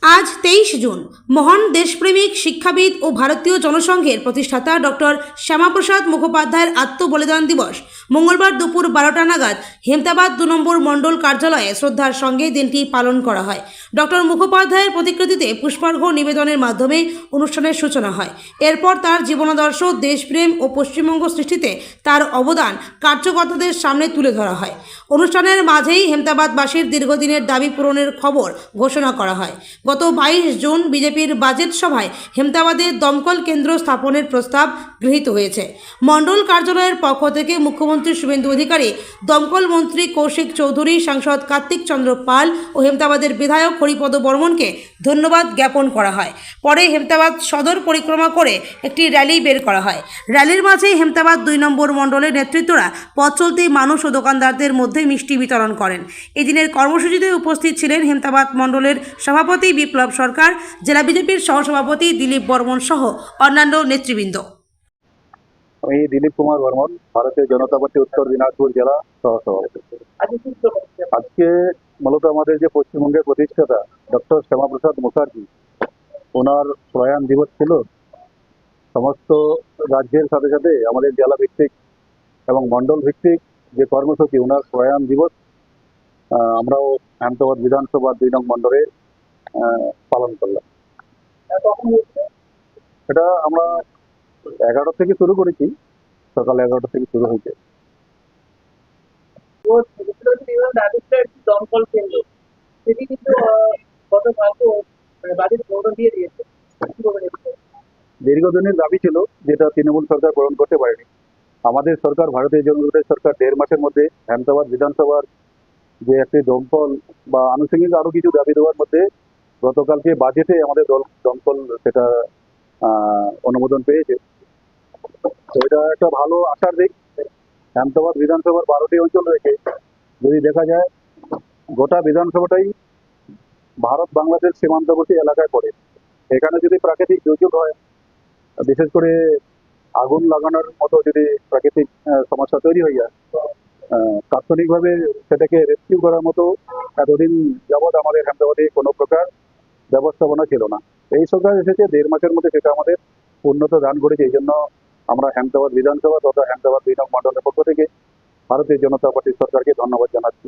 আজ 23 জুন মহান দেশপ্রেমিক শিক্ষাবিদ ও ভারতীয় জনসংঘের প্রতিষ্ঠাতা ডক্টর শ্যামাপ্রসাদ মুখোপাধ্যায়ের আত্মবলিদান দিবস। মঙ্গলবার দুপুর 12টা নাগাদ হেমতাবাদ 2 নম্বর মণ্ডল কার্যালয়ে শ্রদ্ধার সঙ্গে দিনটি পালন করা হয়। ডক্টর মুখোপাধ্যায়ের প্রতিকৃতিতে পুষ্পার্ঘ্য নিবেদনের মাধ্যমে অনুষ্ঠানের সূচনা হয়। এরপর তার জীবনাদর্শ, দেশপ্রেম ও পশ্চিমবঙ্গ সৃষ্টিতে তার অবদান কার্যকর্তাদের সামনে তুলে ধরা হয়। অনুষ্ঠানের মাঝেই হেমতাবাদবাসীর দীর্ঘদিনের দাবি পূরণের খবর ঘোষণা করা হয়। গত 22 জুন বিজেপির বাজেট সভায় হেমতাবাদে দমকল কেন্দ্র স্থাপনের প্রস্তাব গৃহীত হয়েছে। মণ্ডল কার্যালয়ের পক্ষ থেকে মুখ্যমন্ত্রী শুভেন্দু অধিকারী, দমকল মন্ত্রী কৌশিক চৌধুরী, সাংসদ কার্তিক চন্দ্র পাল ও হেমতাবাদের বিধায়ক হরিপদ বর্মনকে ধন্যবাদ জ্ঞাপন করা হয়। পরে হেমতাবাদ সদর পরিক্রমা করে একটি র্যালি বের করা হয়। র্যালির মাঝে হেমতাবাদ 2 নম্বর মণ্ডলের নেতৃত্বরা পথ চলতি মানুষ ও দোকানদারদের মধ্যে মিষ্টি বিতরণ করেন। এদিনের কর্মসূচিতে উপস্থিত ছিলেন হেমতাবাদ মণ্ডলের সভাপতি বিপ্লব সরকার, জেলা বিজেপির সহসভাপতি দিলীপ বর্মন সহ অন্যান্য নেতৃবৃন্দ। আমি দিলীপ কুমার বর্মন, ভারতীয় জনতা পার্টি উত্তর দিনাজপুর জেলা সহসভাপতি। আজকে মূলত আমাদের যে পশ্চিমবঙ্গের প্রতিষ্ঠাতা ডক্টর শ্যামাপ্রসাদ মুখার্জি, ওনার প্রয়াণ দিবস ছিল। সমস্ত রাজ্যের সাথে সাথে আমাদের জেলা ভিত্তিক এবং মণ্ডল ভিত্তিক যে কর্মসূচি, ওনার প্রয়াণ দিবস আমরাও হেমতাবাদ বিধানসভা 2 নং মণ্ডলে পালন করলাম। এটা আমরা 11 থেকে শুরু করেছি, সকাল 11টা থেকে শুরু হয়েছে। দমকল কেন্দ্র সেটি কিন্তু গত মাসে বাজেট অনুমোদন দিয়ে দিয়েছে। দীর্ঘদিনের দাবি ছিল, যেটা তৃণমূল সরকার পূরণ করতে পারেনি। আমাদের সরকার, ভারতীয় জনতা পার্টির সরকার, 1.5 মাসের মধ্যে হেমতাবাদ বিধানসভার যে একটি দমকল বা আনুষঙ্গিক আরো কিছু দাবি দেওয়ার মধ্যে গতকালকে বাজেটে আমাদের দমকল সেটা অনুমোদন পেয়েছে। তো এটা একটা ভালো আশার দিক। হেমতাবাদ বিধানসভার 12টি অঞ্চল রয়েছে। যদি দেখা যায়, গোটা বিধানসভাটাই ভারত বাংলাদেশ সীমান্তবর্তী এলাকায় পড়ে। এখানে যদি প্রাকৃতিক দুর্যোগ হয়, বিশেষ করে আগুন লাগানোর মতো যদি প্রাকৃতিক সমস্যা তৈরি হয়ে যায়, তাৎক্ষণিকভাবে সেটাকে রেস্কিউ করার মতো এতদিন যাবৎ আমাদের হেমতাবাদে কোনো প্রকার ব্যবস্থাপনা ছিল না। এই সরকার এসেছে, 1.5 মাসের মধ্যে সেটা আমাদের উন্নত দান করেছে। এই জন্য আমরা হেমতাবাদ বিধানসভা তথা হেমতাবাদ 2 নং মণ্ডলের পক্ষ থেকে ভারতীয় জনতা পার্টির সরকারকে ধন্যবাদ জানাচ্ছি।